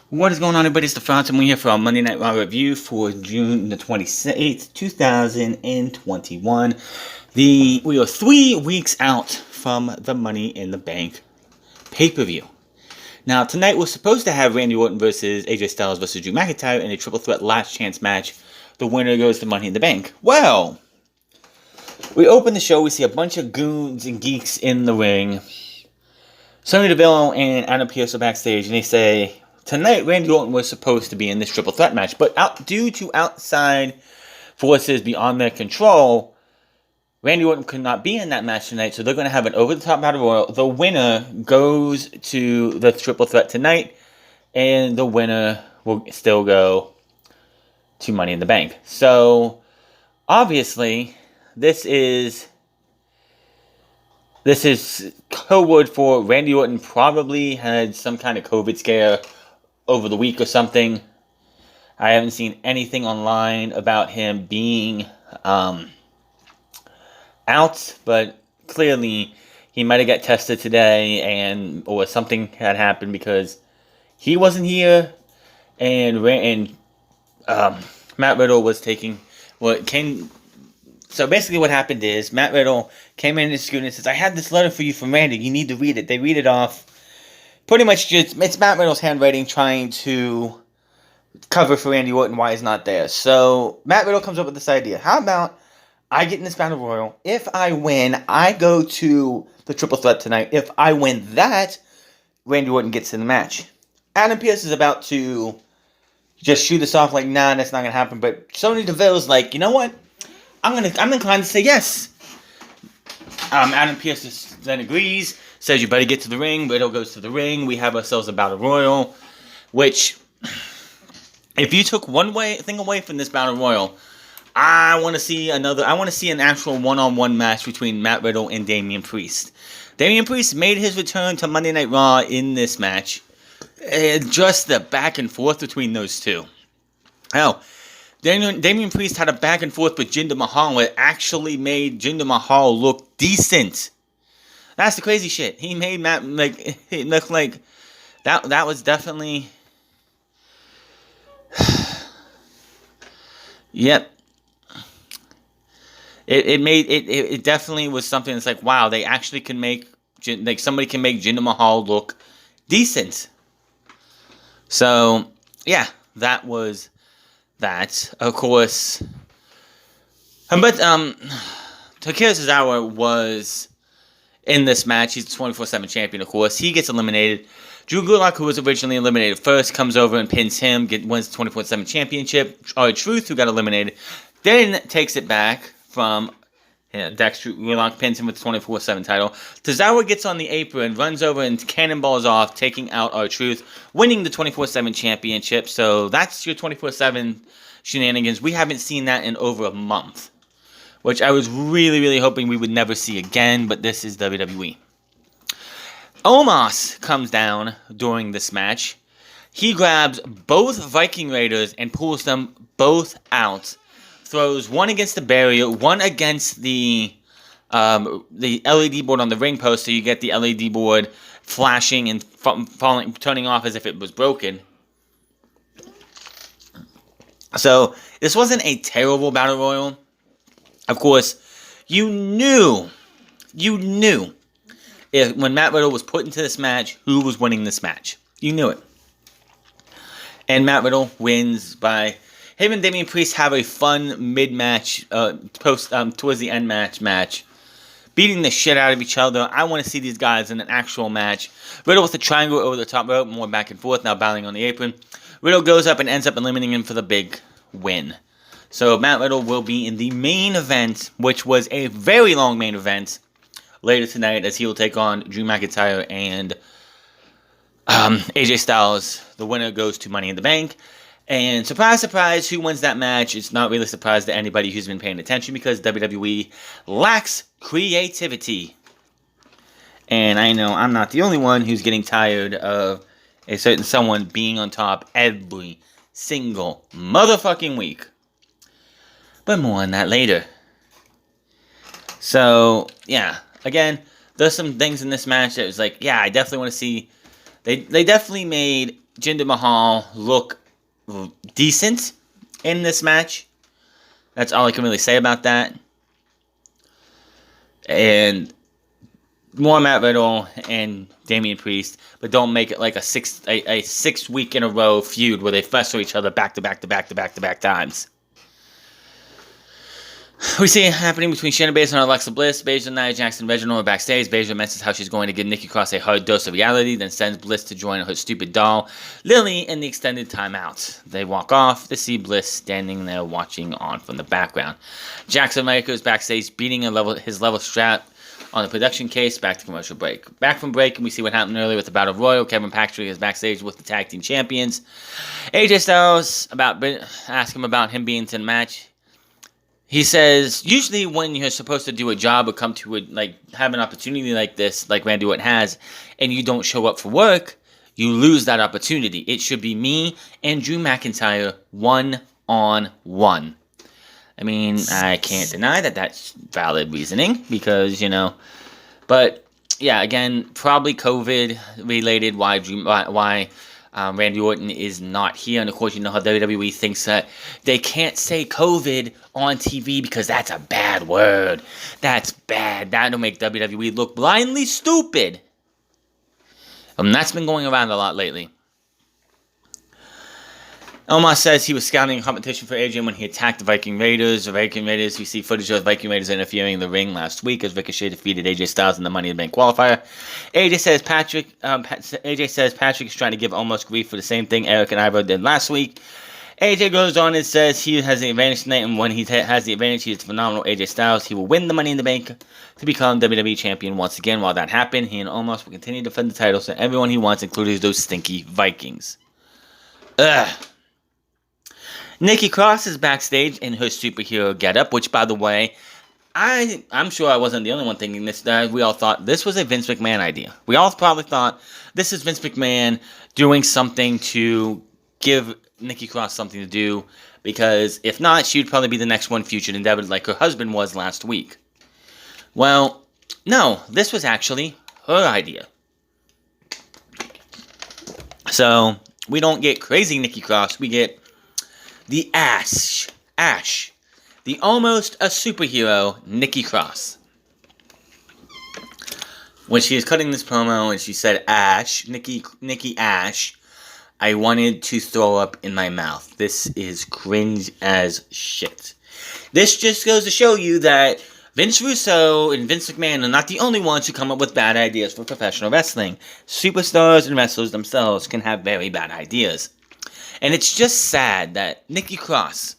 What is going on, everybody? It's the Fountain. We're here for our Monday Night Raw review for June the 28th, 2021. We are 3 weeks out from the Money in the Bank pay-per-view. Now, tonight we're supposed to have Randy Orton versus AJ Styles versus Drew McIntyre in a triple threat last chance match. The winner goes to Money in the Bank. Well, we open the show, we see a bunch of goons and geeks in the ring. Sonya Deville and Adam Pearce are backstage, and they say, tonight, Randy Orton was supposed to be in this triple threat match, but due to outside forces beyond their control, Randy Orton could not be in that match tonight, so they're going to have an over-the-top battle royal. The winner goes to the triple threat tonight, and the winner will still go to Money in the Bank. So, obviously, this is code for Randy Orton probably had some kind of COVID scare over the week or something. I haven't seen anything online about him being out, but clearly he might have got tested today, or something had happened because he wasn't here, and Matt Riddle was taking So basically what happened is Matt Riddle came in his scooter and says, I had this letter for you from Randy. You need to read it. They read it off. Pretty much it's Matt Riddle's handwriting trying to cover for Randy Orton why he's not there. So Matt Riddle comes up with this idea. How about I get in this battle royal. If I win, I go to the triple threat tonight. If I win that, Randy Orton gets in the match. Adam Pearce is about to just shoot us off like, nah, that's not going to happen. But Sonya Deville's like, you know what? I'm inclined to say yes. Adam Pearce then agrees, says you better get to the ring. Riddle goes to the ring. We have ourselves a battle royal, which, if you took one thing away from this battle royal, I want to see an actual one-on-one match between Matt Riddle and Damian Priest. Damian Priest made his return to Monday Night Raw in this match. Just the back and forth between those two. Hell, Damian Priest had a back and forth with Jinder Mahal where it actually made Jinder Mahal look decent. That's the crazy shit. He made Matt it look like that was definitely yep. It definitely was something that's like, wow, they actually can make somebody can make Jinder Mahal look decent. So, yeah, that was that. Of course, but Takeru Tozawa was in this match. He's the 24/7 champion, of course. He gets eliminated. Drew Gulak, who was originally eliminated first, comes over and pins him, wins the 24/7 championship. R-Truth, who got eliminated, then takes it back from Dexter Gulak, pins him with the 24/7 title. Tozawa gets on the apron, runs over and cannonballs off, taking out R-Truth, winning the 24/7 championship. So that's your 24/7 shenanigans. We haven't seen that in over a month, which I was really, really hoping we would never see again, but this is WWE. Omos comes down during this match. He grabs both Viking Raiders and pulls them both out. Throws one against the barrier, one against the LED board on the ring post, so you get the LED board flashing and turning off as if it was broken. So, this wasn't a terrible battle royal. Of course, you knew when Matt Riddle was put into this match, who was winning this match. You knew it. And Matt Riddle wins by him and Damian Priest have a fun mid-match, towards the end match, beating the shit out of each other. I want to see these guys in an actual match. Riddle with the triangle over the top rope, more back and forth, now battling on the apron. Riddle goes up and ends up eliminating him for the big win. So Matt Riddle will be in the main event, which was a very long main event, later tonight, as he will take on Drew McIntyre and AJ Styles. The winner goes to Money in the Bank. And surprise, surprise, who wins that match? It's not really a surprise to anybody who's been paying attention because WWE lacks creativity. And I know I'm not the only one who's getting tired of a certain someone being on top every single motherfucking week. But more on that later. So, yeah. Again, there's some things in this match that was like, yeah, I definitely want to see. They definitely made Jinder Mahal look decent in this match. That's all I can really say about that. And more Matt Riddle and Damian Priest, but don't make it like a 6 week in a row feud where they wrestle each other back to back times. We see it happening between Shayna Baszler and Alexa Bliss. Baszler, Nia Jax, and Reginald are backstage. Baszler mentions how she's going to give Nikki Cross a hard dose of reality, then sends Bliss to join her stupid doll, Lily, in the extended timeout. They walk off to see Bliss standing there watching on from the background. Jackson America is backstage beating his level strap on the production case. Back to commercial break. Back from break, and we see what happened earlier with the Battle Royal. Kevin Patrick is backstage with the tag team champions. AJ Styles ask him about him being in the match. He says, usually when you're supposed to do a job or come to have an opportunity like this, like Randy Orton has, and you don't show up for work, you lose that opportunity. It should be me and Drew McIntyre 1-on-1. I mean, I can't deny that that's valid reasoning because, but yeah, again, probably COVID related why Randy Orton is not here. And of course, you know how WWE thinks that they can't say COVID on TV because that's a bad word. That's bad. That'll make WWE look blindly stupid. And that's been going around a lot lately. Omos says he was scouting a competition for AJ when he attacked the Viking Raiders. The Viking Raiders, we see footage of the Viking Raiders interfering in the ring last week as Ricochet defeated AJ Styles in the Money in the Bank qualifier. AJ says Patrick is trying to give Omos grief for the same thing Eric and Ivo did last week. AJ goes on and says he has the advantage tonight, and when he has the advantage, he is phenomenal. AJ Styles, he will win the Money in the Bank to become WWE Champion once again. While that happens, he and Omos will continue to defend the titles to everyone he wants, including those stinky Vikings. Ugh. Nikki Cross is backstage in her superhero getup, which, by the way, I'm sure I wasn't the only one thinking this. We all thought this was a Vince McMahon idea. We all probably thought this is Vince McMahon doing something to give Nikki Cross something to do, because if not, she would probably be the next one featured in Devon like her husband was last week. Well, no, this was actually her idea. So, we don't get crazy Nikki Cross, we get the Ash, the almost a superhero Nikki Cross. When she was cutting this promo and she said Ash, Nikki Ash, I wanted to throw up in my mouth. This is cringe as shit. This just goes to show you that Vince Russo and Vince McMahon are not the only ones who come up with bad ideas for professional wrestling. Superstars and wrestlers themselves can have very bad ideas. And it's just sad that Nikki Cross,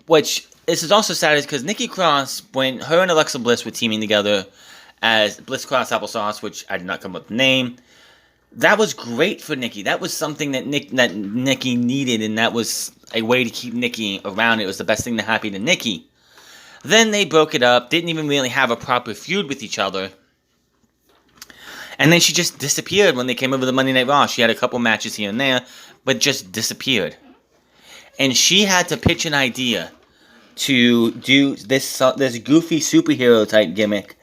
which this is also sad because Nikki Cross, when her and Alexa Bliss were teaming together as Bliss Cross Applesauce, which I did not come up with the name, that was great for Nikki. That was something that Nikki needed, and that was a way to keep Nikki around. It was the best thing to happen to Nikki. Then they broke it up, didn't even really have a proper feud with each other. And then she just disappeared when they came over to Monday Night Raw. She had a couple matches here and there, but just disappeared. And she had to pitch an idea to do this goofy superhero type gimmick,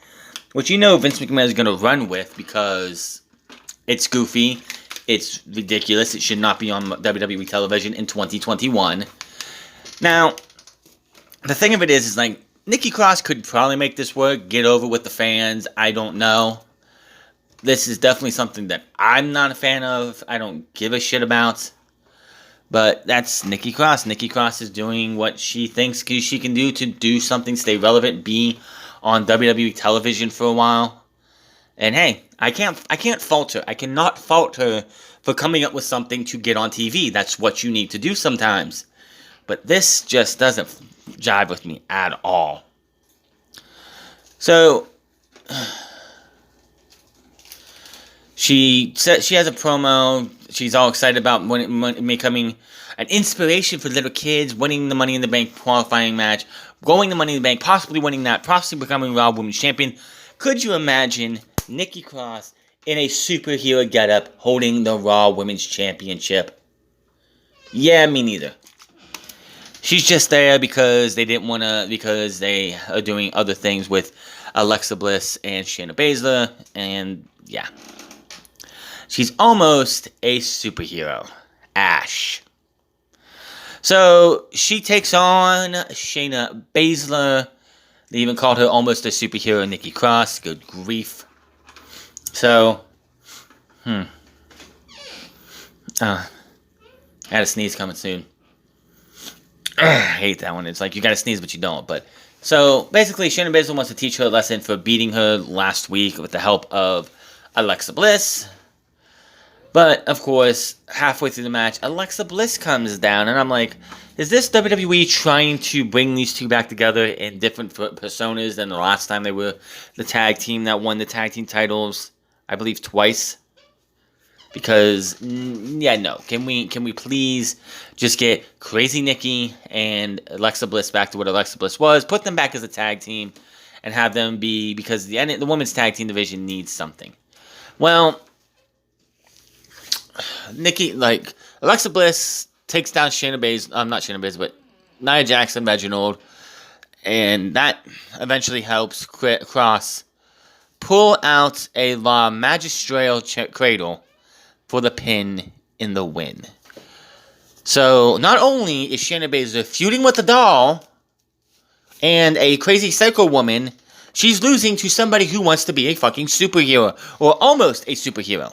which Vince McMahon is going to run with because it's goofy, it's ridiculous, it should not be on WWE television in 2021. Now, the thing of it is Nikki Cross could probably make this work, get over with the fans, I don't know. This is definitely something that I'm not a fan of. I don't give a shit about. But that's Nikki Cross. Nikki Cross is doing what she thinks she can do to do something, stay relevant, be on WWE television for a while. And hey, I can't fault her. I cannot fault her for coming up with something to get on TV. That's what you need to do sometimes. But this just doesn't jive with me at all. So she said she has a promo. She's all excited about becoming an inspiration for little kids, winning the Money in the Bank qualifying match, going to Money in the Bank, possibly winning that, possibly becoming Raw Women's Champion. Could you imagine Nikki Cross in a superhero getup holding the Raw Women's Championship? Yeah, me neither. She's just there because they didn't want to, because they are doing other things with Alexa Bliss and Shayna Baszler, and yeah. She's almost a superhero. Ash. So she takes on Shayna Baszler. They even called her almost a superhero, Nikki Cross. Good grief. So, I had a sneeze coming soon. I hate that one. It's like you gotta sneeze, but you don't. But so basically, Shayna Baszler wants to teach her a lesson for beating her last week with the help of Alexa Bliss. But, of course, halfway through the match, Alexa Bliss comes down, and I'm like, is this WWE trying to bring these two back together in different personas than the last time they were the tag team that won the tag team titles, I believe, twice? Because, yeah, no. Can we please just get Crazy Nikki and Alexa Bliss back to what Alexa Bliss was, put them back as a tag team, and have them be, because the women's tag team division needs something. Well, Nikki, like, Alexa Bliss takes down Shayna Baszler, not Shayna Baszler, but Nia Jax and Reginald, and that eventually helps Cross pull out a La Magistral Cradle for the pin in the win. So, not only is Shayna Baszler feuding with the doll and a crazy psycho woman, she's losing to somebody who wants to be a fucking superhero, or almost a superhero.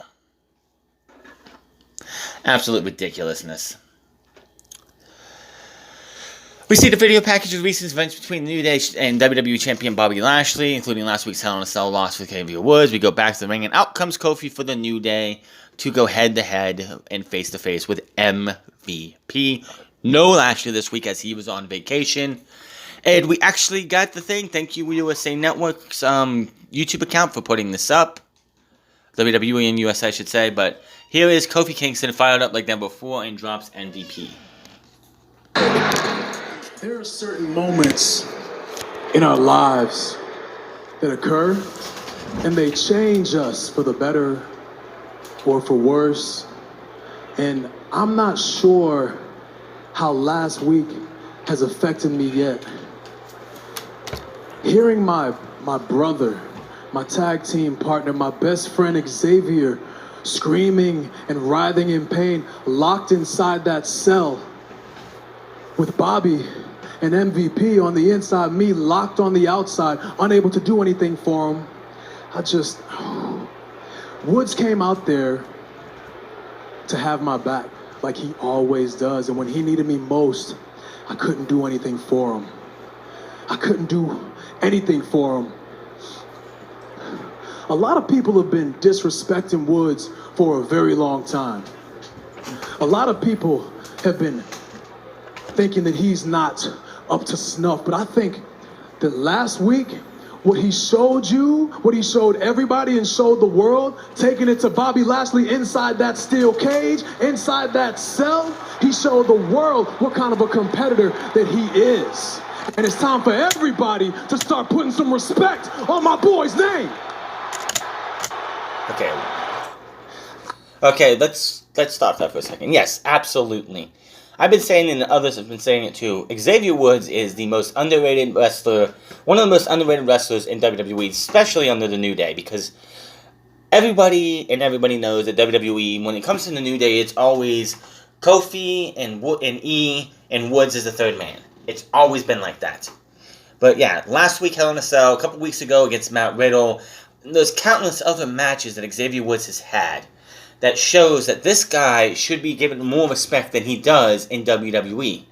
Absolute ridiculousness. We see the video package of recent events between New Day and WWE Champion Bobby Lashley, including last week's Hell in a Cell loss with Xavier Woods. We go back to the ring, and out comes Kofi for the New Day to go head-to-head and face-to-face with MVP. No Lashley this week as he was on vacation. And we actually got the thing. Thank you, USA Network's YouTube account for putting this up. WWE and USA, I should say, but here is Kofi Kingston fired up like never before and drops MVP. There are certain moments in our lives that occur and they change us for the better or for worse. And I'm not sure how last week has affected me yet. Hearing my brother, my tag team partner, my best friend Xavier, screaming and writhing in pain, locked inside that cell with Bobby and MVP on the inside, me locked on the outside, unable to do anything for him. Woods came out there to have my back like he always does. And when he needed me most, I couldn't do anything for him. I couldn't do anything for him. A lot of people have been disrespecting Woods for a very long time. A lot of people have been thinking that he's not up to snuff, but I think that last week, what he showed you, what he showed everybody and showed the world, taking it to Bobby Lashley inside that steel cage, inside that cell, he showed the world what kind of a competitor that he is. And it's time for everybody to start putting some respect on my boy's name. Okay, let's stop that for a second. Yes, absolutely. I've been saying it, and others have been saying it too. Xavier Woods is the most underrated wrestler, one of the most underrated wrestlers in WWE, especially under the New Day, because everybody knows that WWE, when it comes to the New Day, it's always Kofi and E, and Woods is the third man. It's always been like that. But yeah, last week Hell in a Cell, a couple weeks ago against Matt Riddle, there's countless other matches that Xavier Woods has had that shows that this guy should be given more respect than he does in WWE.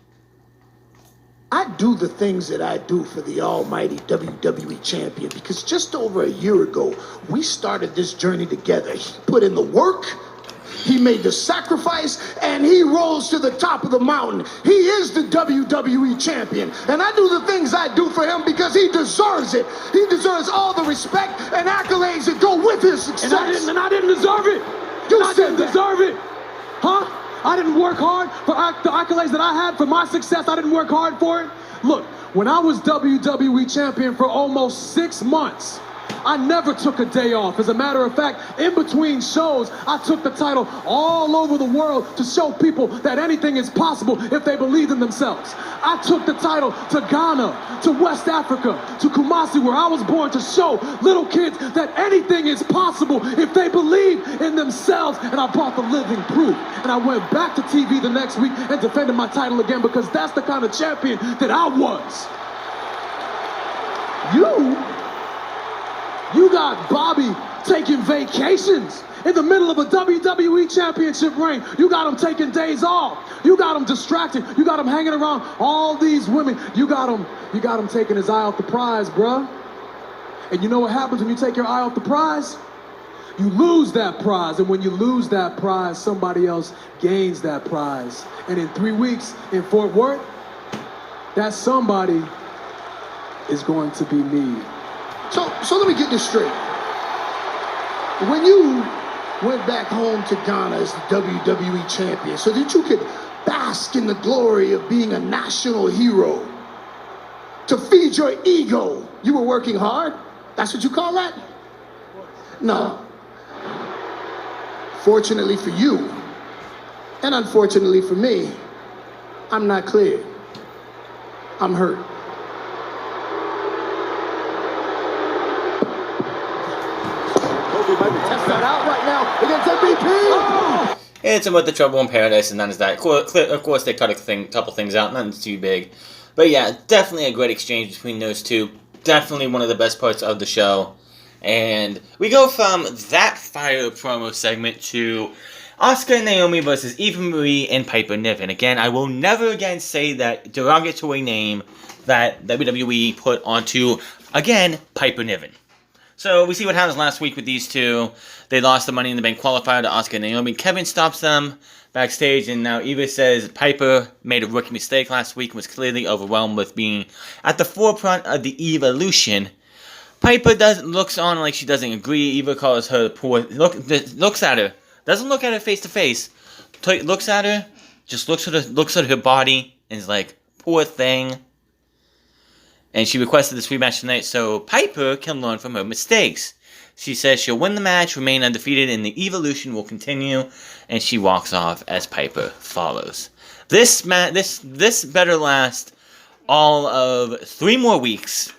I do the things that I do for the almighty WWE champion because just over a year ago, we started this journey together. He put in the work, he made the sacrifice, and he rose to the top of the mountain. He is the WWE champion, and I do the things I do for him because he deserves it. He deserves all the respect and accolades that go with his success. And I didn't deserve it. I didn't deserve it. Huh? I didn't work hard for the accolades that I had for my success. I didn't work hard for it. Look, when I was WWE champion for almost 6 months, I never took a day off. As a matter of fact, in between shows, I took the title all over the world to show people that anything is possible if they believe in themselves. I took the title to Ghana, to West Africa, to Kumasi, where I was born, to show little kids that anything is possible if they believe in themselves. And I brought the living proof. And I went back to TV the next week and defended my title again, because that's the kind of champion that I was. You got Bobby taking vacations in the middle of a WWE Championship reign. You got him taking days off. You got him distracted. You got him hanging around all these women. You got him taking his eye off the prize, bruh. And you know what happens when you take your eye off the prize? You lose that prize. And when you lose that prize, somebody else gains that prize. And in 3 weeks in Fort Worth, that somebody is going to be me. So let me get this straight. When you went back home to Ghana as the WWE champion so that you could bask in the glory of being a national hero, to feed your ego, you were working hard? That's what you call that? No. Fortunately for you, and unfortunately for me, I'm not clear. I'm hurt. Test that out right now against MVP. Oh! It's about the trouble in paradise, and that is that. Of course, they cut a couple things out, nothing too big. But yeah, definitely a great exchange between those two. Definitely one of the best parts of the show. And we go from that fire promo segment to Asuka and Naomi versus Eva Marie and Piper Niven. Again, I will never again say that derogatory name that WWE put onto, again, Piper Niven. So we see what happens last week with these two. They lost the Money in the Bank qualifier to Asuka and Naomi. Kevin stops them backstage, and now Eva says Piper made a rookie mistake last week and was clearly overwhelmed with being at the forefront of the evolution. Piper looks on like she doesn't agree. Eva calls her poor. Looks at her. Doesn't look at her face to face. Looks at her. Just looks at her body and is like, poor thing. And she requested this rematch tonight so Piper can learn from her mistakes. She says she'll win the match, remain undefeated, and the evolution will continue. And she walks off as Piper follows. This better last all of 3 more weeks.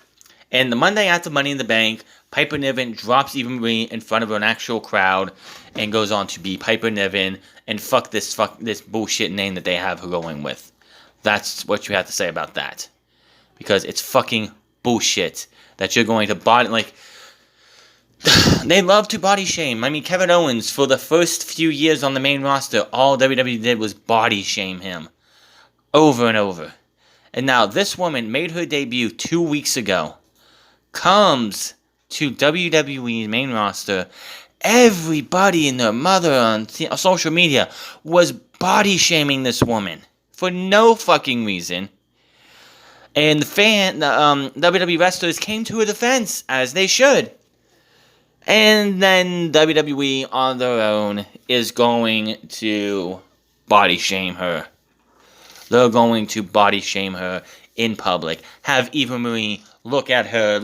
And the Monday after Money in the Bank, Piper Niven drops Eva Marie in front of an actual crowd and goes on to be Piper Niven and fuck this bullshit name that they have her going with. That's what you have to say about that. Because it's fucking bullshit that you're going to body, like, they love to body shame. I mean, Kevin Owens, for the first few years on the main roster, all WWE did was body shame him. Over and over. And now this woman made her debut 2 weeks ago. Comes to WWE's main roster. Everybody and their mother on social media was body shaming this woman. For no fucking reason. And the WWE wrestlers came to her defense, as they should. And then WWE on their own is going to body shame her. They're going to body shame her in public. Have Eva Marie look at her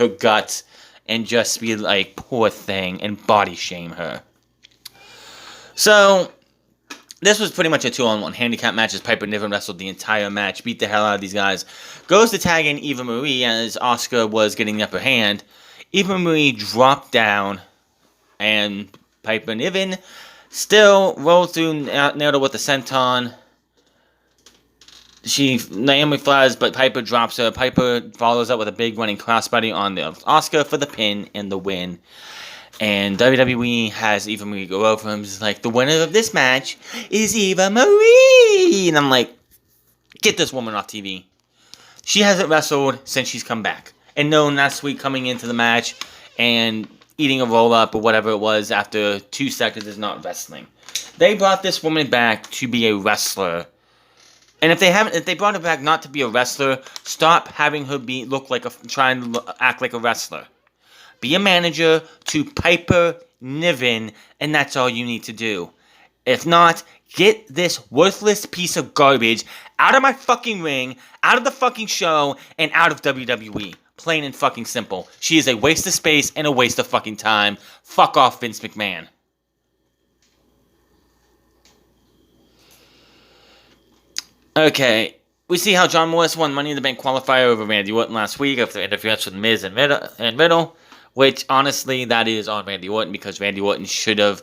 guts, and just be like, poor thing, and body shame her. So this was pretty much a 2-on-1 handicap match as Piper Niven wrestled the entire match, beat the hell out of these guys. Goes to tag in Eva Marie as Asuka was getting the upper hand. Eva Marie dropped down, and Piper Niven still rolled through, nailed her with the senton. Naomi flies, but Piper drops her. Piper follows up with a big running crossbody on the Asuka for the pin and the win. And WWE has Eva Marie go over him. It's like, the winner of this match is Eva Marie. And I'm like, get this woman off TV. She hasn't wrestled since she's come back. And known last week coming into the match and eating a roll-up or whatever it was after 2 seconds is not wrestling. They brought this woman back to be a wrestler. And if they brought her back not to be a wrestler, stop having her trying to act like a wrestler. Be a manager to Piper Niven, and that's all you need to do. If not, get this worthless piece of garbage out of my fucking ring, out of the fucking show, and out of WWE. Plain and fucking simple. She is a waste of space and a waste of fucking time. Fuck off, Vince McMahon. Okay, we see how John Morris won Money in the Bank qualifier over Randy Orton last week after interference with Miz and Riddle, which, honestly, that is on Randy Orton because Randy Orton should have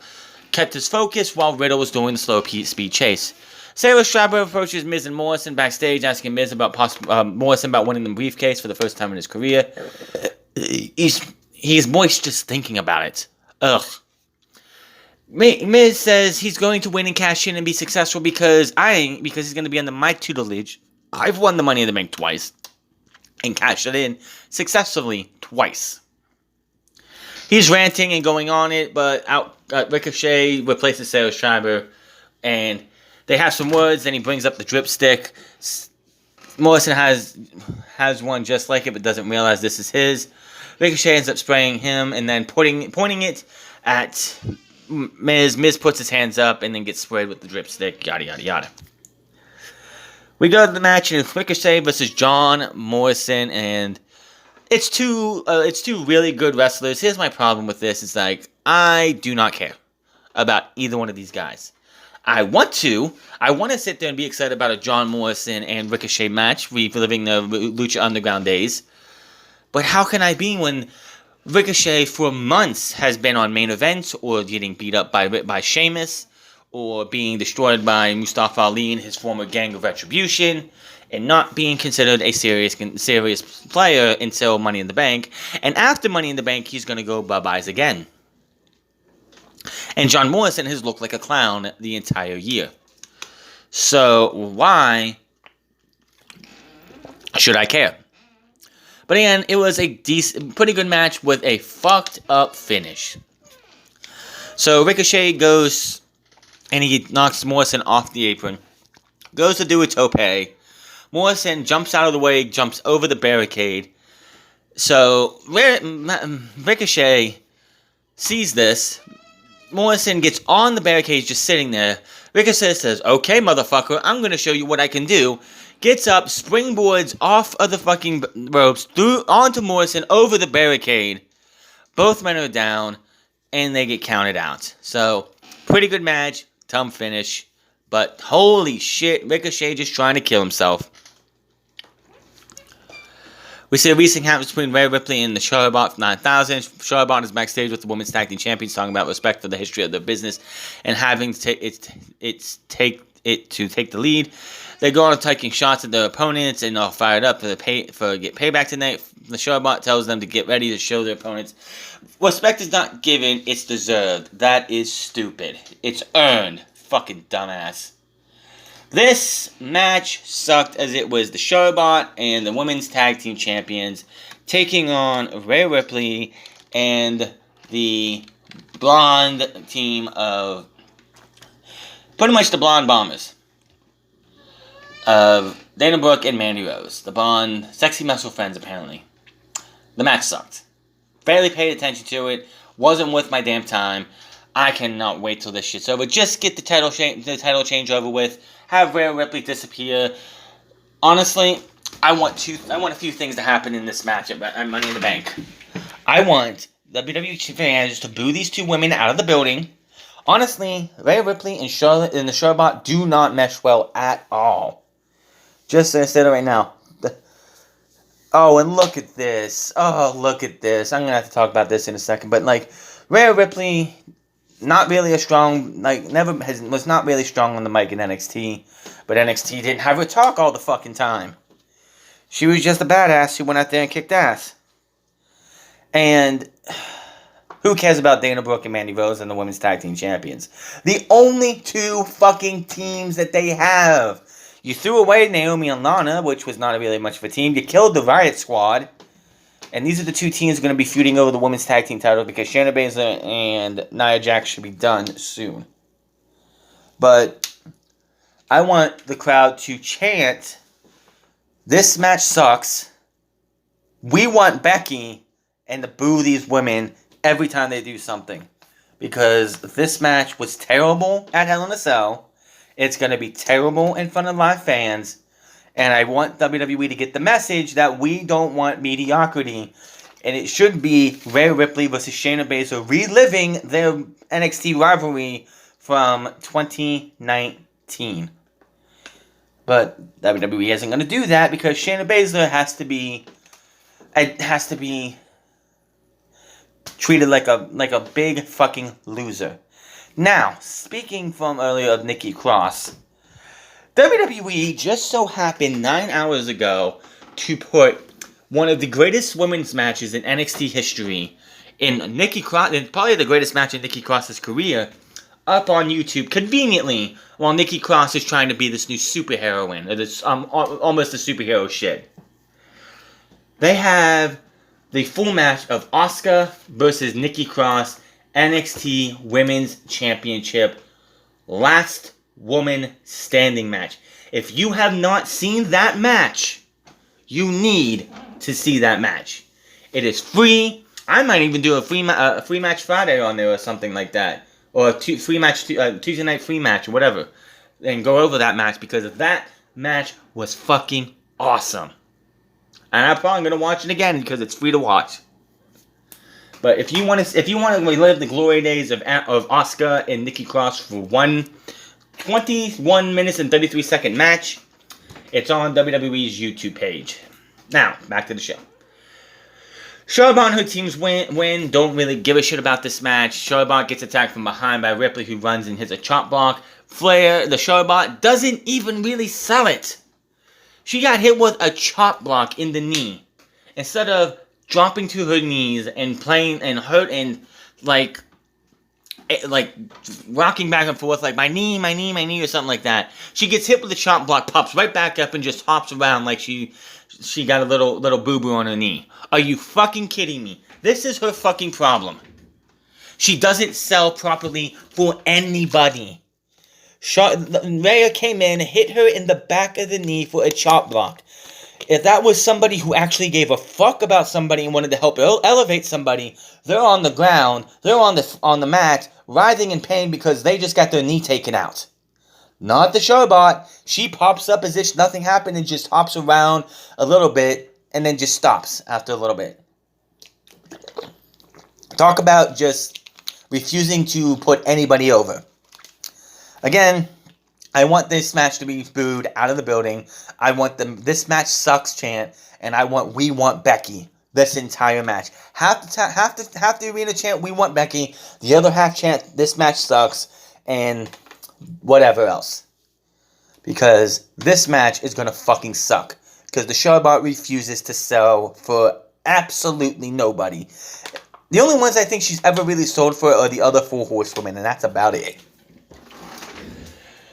kept his focus while Riddle was doing the slow speed chase. Sarah Strapper approaches Miz and Morrison backstage, asking Miz about Morrison about winning the briefcase for the first time in his career. He's moist just thinking about it. Ugh. Miz says he's going to win and cash in and be successful because he's going to be under my tutelage. I've won the Money in the Bank twice and cashed it in successfully twice. He's ranting and going on it, but Ricochet replaces Sarah Schreiber, and they have some words. Then he brings up the dripstick. Morrison has one just like it, but doesn't realize this is his. Ricochet ends up spraying him and then pointing it at Miz. Miz puts his hands up and then gets sprayed with the dripstick. Yada yada yada. We go to the match, and it's Ricochet versus John Morrison, and it's two really good wrestlers. Here's my problem with this: it's like I do not care about either one of these guys. I want to sit there and be excited about a John Morrison and Ricochet match, reliving the Lucha Underground days. But how can I be when Ricochet for months has been on main events or getting beat up by Sheamus or being destroyed by Mustafa Ali and his former Gang of Retribution and not being considered a serious player until Money in the Bank. And after Money in the Bank, he's going to go bye-byes again. And John Morrison has looked like a clown the entire year. So why should I care? But again, it was a pretty good match with a fucked up finish. So Ricochet goes and he knocks Morrison off the apron. Goes to do a tope. Morrison jumps out of the way, jumps over the barricade. So Ricochet sees this. Morrison gets on the barricade, just sitting there. Ricochet says, "Okay, motherfucker, I'm going to show you what I can do." Gets up, springboards off of the fucking ropes, onto Morrison, over the barricade. Both men are down, and they get counted out. So, pretty good match, dumb finish. But holy shit, Ricochet just trying to kill himself. We see a recent happens between Rhea Ripley and the Charlotte 9000. Charlotte is backstage with the Women's Tag Team Champions, talking about respect for the history of their business and having to take the lead. They go on taking shots at their opponents and are fired up for get payback tonight. The Charlotte tells them to get ready to show their opponents. Respect is not given, it's deserved. That is stupid. It's earned. Fucking dumbass. This match sucked as it was the Charlotte and the Women's Tag Team Champions taking on Rhea Ripley and the blonde team of pretty much the Blonde Bombers of Dana Brooke and Mandy Rose. The Blonde Sexy Muscle Friends, apparently. The match sucked. Barely paid attention to it. Wasn't worth my damn time. I cannot wait till this shit's over. Just get the title change over with. Have Rhea Ripley disappear. Honestly, I want a few things to happen in this match at Money in the Bank. I want WWE fans to boo these two women out of the building. Honestly, Rhea Ripley and the Charlotte do not mesh well at all. Just as I said it right now. Oh, and look at this. Oh, look at this. I'm going to have to talk about this in a second. But, Rhea Ripley, not really a strong, was not really strong on the mic in NXT. But NXT didn't have her talk all the fucking time. She was just a badass who went out there and kicked ass. And who cares about Dana Brooke and Mandy Rose and the Women's Tag Team Champions? The only two fucking teams that they have. You threw away Naomi and Lana, which was not really much of a team. You killed the Riot Squad. And these are the two teams going to be feuding over the Women's Tag Team title because Shayna Baszler and Nia Jax should be done soon. But I want the crowd to chant, "This match sucks. We want Becky," and to boo these women every time they do something. Because this match was terrible at Hell in a Cell. It's going to be terrible in front of live fans. And I want WWE to get the message that we don't want mediocrity. And it should be Rhea Ripley versus Shayna Baszler reliving their NXT rivalry from 2019. But WWE isn't going to do that because Shayna Baszler has to be treated like a big fucking loser. Now, speaking from earlier of Nikki Cross, WWE just so happened 9 hours ago to put one of the greatest women's matches in NXT history in Nikki Cross, and probably the greatest match in Nikki Cross's career, up on YouTube conveniently while Nikki Cross is trying to be this new superheroine, or this almost a superhero shit. They have the full match of Asuka versus Nikki Cross NXT Women's Championship last woman standing match. If you have not seen that match, you need to see that match. It is free. I might even do a free match Friday on there or something like that, or a Tuesday night free match or whatever, and go over that match because that match was fucking awesome. And I'm probably gonna watch it again because it's free to watch. But if you want to relive the glory days of Asuka and Nikki Cross for one 21 minutes and 33 second match, it's on WWE's YouTube page. Now, back to the show. Charlotte and her teams win. Don't really give a shit about this match. Charlotte gets attacked from behind by Ripley, who runs and hits a chop block. Flair, the Charlotte, doesn't even really sell it. She got hit with a chop block in the knee. Instead of dropping to her knees and playing and hurt and like rocking back and forth like my knee or something like that, she gets hit with the chop block, pops right back up and just hops around like she got a little boo-boo on her knee. Are you fucking kidding me? This is her fucking problem. She doesn't sell properly for anybody. Rhea came in, hit her in the back of the knee for a chop block. If that was somebody who actually gave a fuck about somebody and wanted to help elevate somebody, they're on the ground, they're on the mat, writhing in pain because they just got their knee taken out. Not the Showbot. She pops up as if nothing happened and just hops around a little bit and then just stops after a little bit. Talk about just refusing to put anybody over. Again, I want this match to be booed out of the building. I want this match sucks chant, and we want Becky this entire match. Half the arena chant we want Becky. The other half chant this match sucks, and whatever else. Because this match is gonna fucking suck. Because the Showbot refuses to sell for absolutely nobody. The only ones I think she's ever really sold for are the other 4 horsewomen, and that's about it.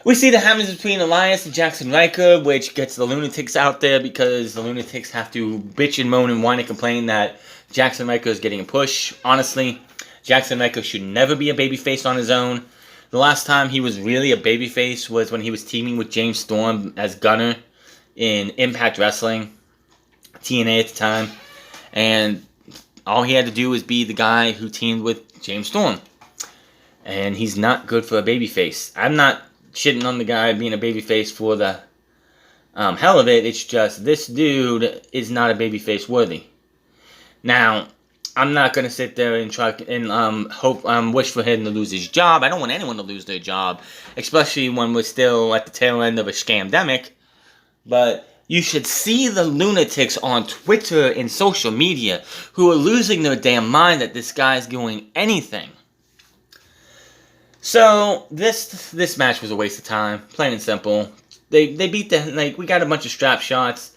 We see the happens between Elias and Jackson Riker, which gets the Lunatics out there because the Lunatics have to bitch and moan and whine and complain that Jackson Riker is getting a push. Honestly, Jackson Riker should never be a babyface on his own. The last time he was really a babyface was when he was teaming with James Storm as Gunner in Impact Wrestling, TNA at the time. And all he had to do was be the guy who teamed with James Storm. And he's not good for a babyface. I'm not shitting on the guy being a babyface for the hell of it. It's just this dude is not a babyface worthy. Now, I'm not gonna sit there and try and wish for him to lose his job. I don't want anyone to lose their job, especially when we're still at the tail end of a scamdemic. But you should see the lunatics on Twitter and social media who are losing their damn mind that this guy's doing anything. So, this match was a waste of time, plain and simple. They beat we got a bunch of strap shots,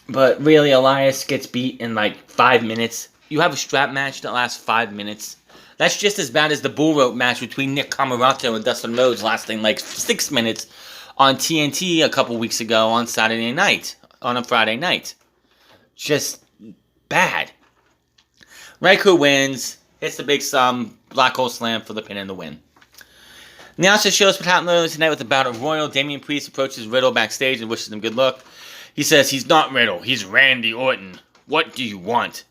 but really, Elias gets beat in 5 minutes. You have a strap match that lasts 5 minutes. That's just as bad as the bull rope match between Nick Camarato and Dustin Rhodes lasting 6 minutes on TNT a couple weeks ago on Saturday night, on a Friday night. Just bad. Riker wins. Hits the big black hole slam for the pin and the win. Now also shows what happened earlier tonight with the Battle Royal. Damian Priest approaches Riddle backstage and wishes him good luck. He says he's not Riddle, he's Randy Orton. What do you want?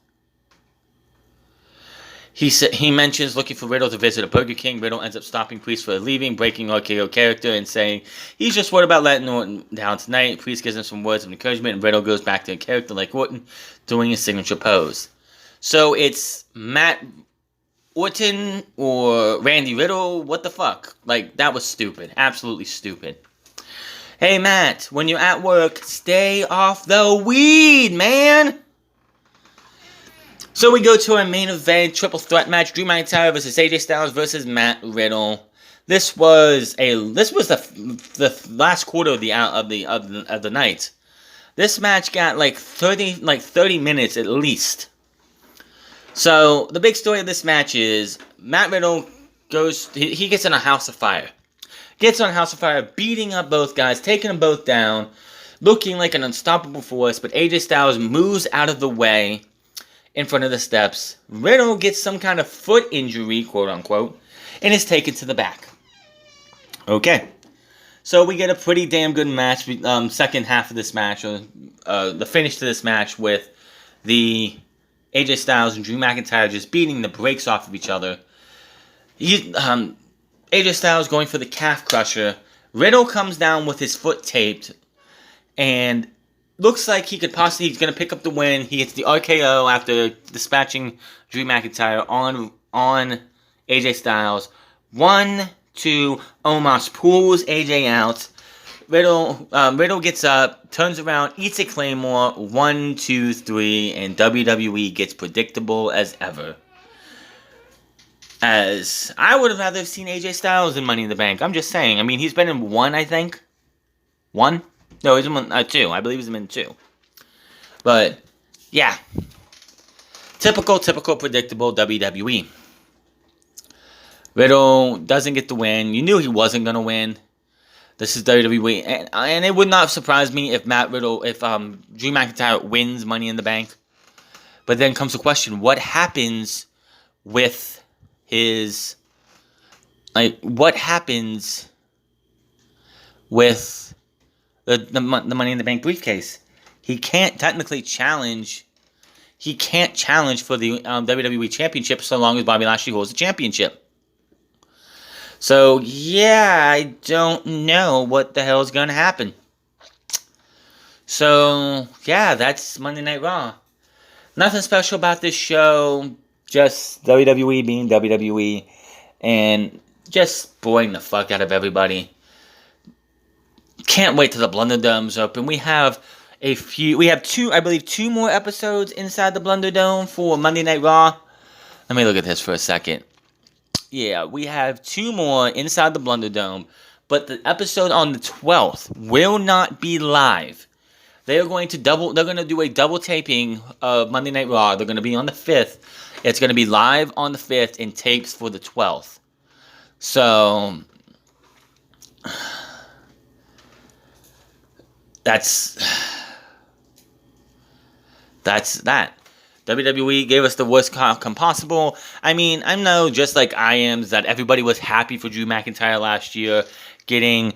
He mentions looking for Riddle to visit a Burger King. Riddle ends up stopping Priest for leaving, breaking RKO character, and saying he's just worried about letting Orton down tonight. Priest gives him some words of encouragement, and Riddle goes back to a character like Orton, doing his signature pose. So it's Matt Orton or Randy Riddle. What the fuck? Like, that was stupid. Absolutely stupid. Hey, Matt, when you're at work, stay off the weed, man! So we go to our main event, triple threat match, Drew McIntyre versus AJ Styles versus Matt Riddle. This was the last quarter of the night. This match got like 30 minutes at least. So the big story of this match is Matt Riddle he gets in a house of fire. Gets on a house of fire, beating up both guys, taking them both down, looking like an unstoppable force, but AJ Styles moves out of the way in front of the steps. Riddle gets some kind of foot injury, quote unquote, and is taken to the back. Okay. So we get a pretty damn good match, second half of this match, or the finish to this match with the AJ Styles and Drew McIntyre just beating the brakes off of each other. AJ Styles going for the calf crusher. Riddle comes down with his foot taped, and looks like he's going to pick up the win. He gets the RKO after dispatching Drew McIntyre on AJ Styles. 1, 2, Omos pulls AJ out. Riddle gets up, turns around, eats a claymore. 1, 2, 3, and WWE gets predictable as ever. As I would have rather seen AJ Styles in Money in the Bank. I'm just saying. I mean, he's been in 1, I think. 1? No, he's in 2. I believe he's in 2. But, yeah. Typical, predictable WWE. Riddle doesn't get the win. You knew he wasn't going to win. This is WWE. And it would not surprise me if Drew McIntyre wins Money in the Bank. But then comes the question, what happens with his... what happens with the Money in the Bank briefcase? He can't technically challenge. He can't challenge for the WWE Championship so long as Bobby Lashley holds the championship. So, yeah, I don't know what the hell is going to happen. So, yeah, that's Monday Night Raw. Nothing special about this show. Just WWE being WWE. And just boring the fuck out of everybody. Can't wait till the Blunderdome open. We have two more episodes inside the Blunderdome for Monday Night Raw. Let me look at this for a second. Yeah, we have 2 more inside the Blunderdome, but the episode on the 12th will not be live. They're going to do a double taping of Monday Night Raw. They're going to be on the 5th. It's going to be live on the 5th and tapes for the 12th. So that's that. WWE gave us the worst outcome possible. I mean, I know just like I am that everybody was happy for Drew McIntyre last year getting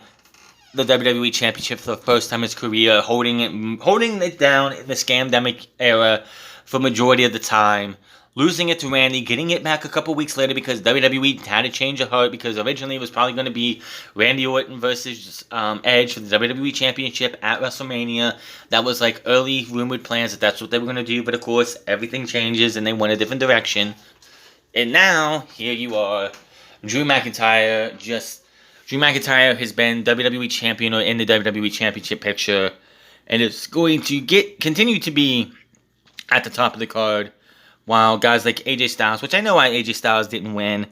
the WWE Championship for the first time in his career, holding it down in the Scamdemic era for majority of the time, losing it to Randy, getting it back a couple weeks later because WWE had to change of heart because originally it was probably going to be Randy Orton versus Edge for the WWE Championship at WrestleMania. That was like early rumored plans that that's what they were going to do, but of course everything changes and they went a different direction. And now, here you are, Drew McIntyre has been WWE Champion or in the WWE Championship picture, and it's going to continue to be at the top of the card. While guys like AJ Styles, which I know why AJ Styles didn't win.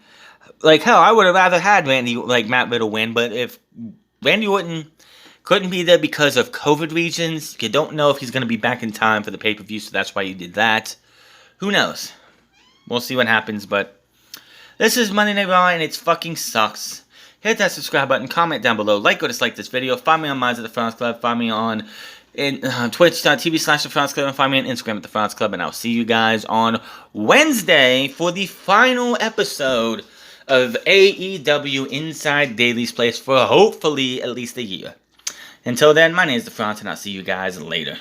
Like, hell, I would have rather had Matt Riddle win, but if Randy Orton couldn't be there because of COVID reasons, you don't know if he's going to be back in time for the pay-per-view, so that's why you did that. Who knows? We'll see what happens, but this is Monday Night Raw, and it fucking sucks. Hit that subscribe button, comment down below, like or dislike this video, find me on Minds at the France Club, find me on twitch.tv/The France Club, and find me on Instagram at The France Club, and I'll see you guys on Wednesday for the final episode of AEW Inside Daily's Place for hopefully at least a year. Until then, my name is The France, and I'll see you guys later.